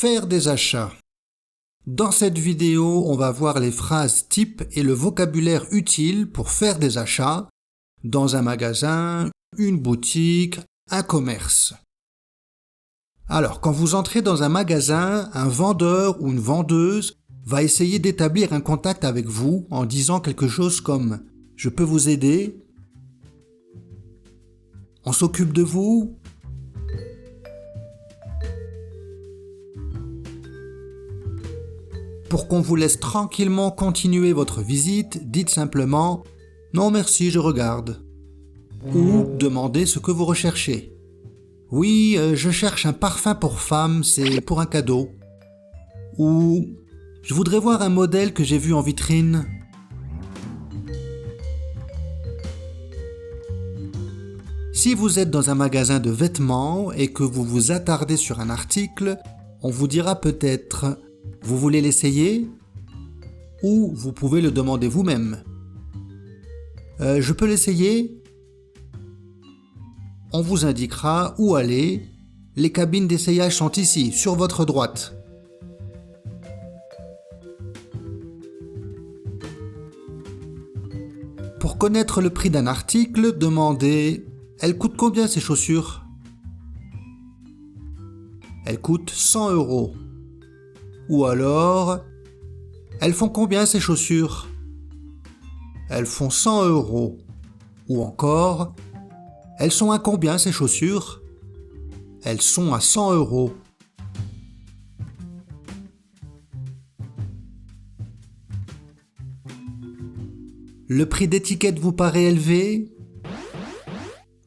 Faire des achats. Dans cette vidéo, on va voir les phrases types et le vocabulaire utile pour faire des achats dans un magasin, une boutique, un commerce. Alors, quand vous entrez dans un magasin, un vendeur ou une vendeuse va essayer d'établir un contact avec vous en disant quelque chose comme « Je peux vous aider ?» « On s'occupe de vous ?» Pour qu'on vous laisse tranquillement continuer votre visite, dites simplement « Non merci, je regarde » ou demandez ce que vous recherchez. « Oui, je cherche un parfum pour femme, c'est pour un cadeau. » Ou « Je voudrais voir un modèle que j'ai vu en vitrine. » Si vous êtes dans un magasin de vêtements et que vous vous attardez sur un article, on vous dira peut-être « Vous voulez l'essayer ?» ou vous pouvez le demander vous-même. « Je peux l'essayer ?» On vous indiquera où aller. Les cabines d'essayage sont ici, sur votre droite. Pour connaître le prix d'un article, demandez « Elle coûte combien ces chaussures ?» Elle coûte 100 €. Ou alors « Elles font combien ces chaussures ?» Elles font 100 €. Ou encore « Elles sont à combien ces chaussures ?» Elles sont à 100 €. Le prix d'étiquette vous paraît élevé ?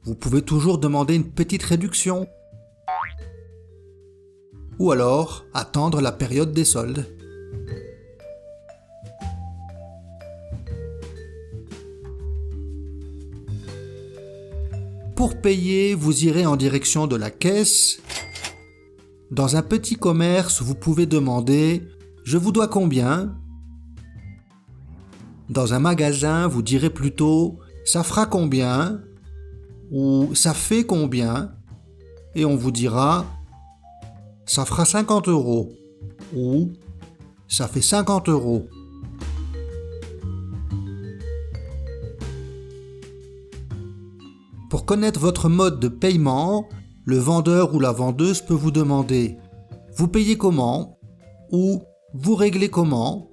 Vous pouvez toujours demander une petite réduction. Ou alors attendre la période des soldes. Pour payer, vous irez en direction de la caisse. Dans un petit commerce, vous pouvez demander « Je vous dois combien ?» Dans un magasin, vous direz plutôt « Ça fera combien ?» ou « Ça fait combien ?» et on vous dira « Ça fera 50 € » ou « Ça fait 50 €. Pour connaître votre mode de paiement, le vendeur ou la vendeuse peut vous demander « Vous payez comment ?» ou « Vous réglez comment ?»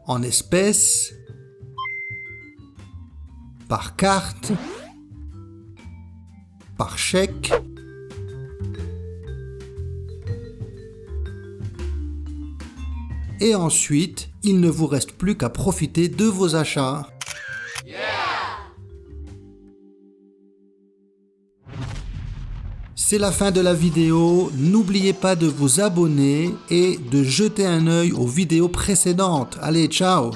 En espèces, par carte, par chèque, et ensuite, il ne vous reste plus qu'à profiter de vos achats. C'est la fin de la vidéo, n'oubliez pas de vous abonner et de jeter un œil aux vidéos précédentes. Allez, ciao!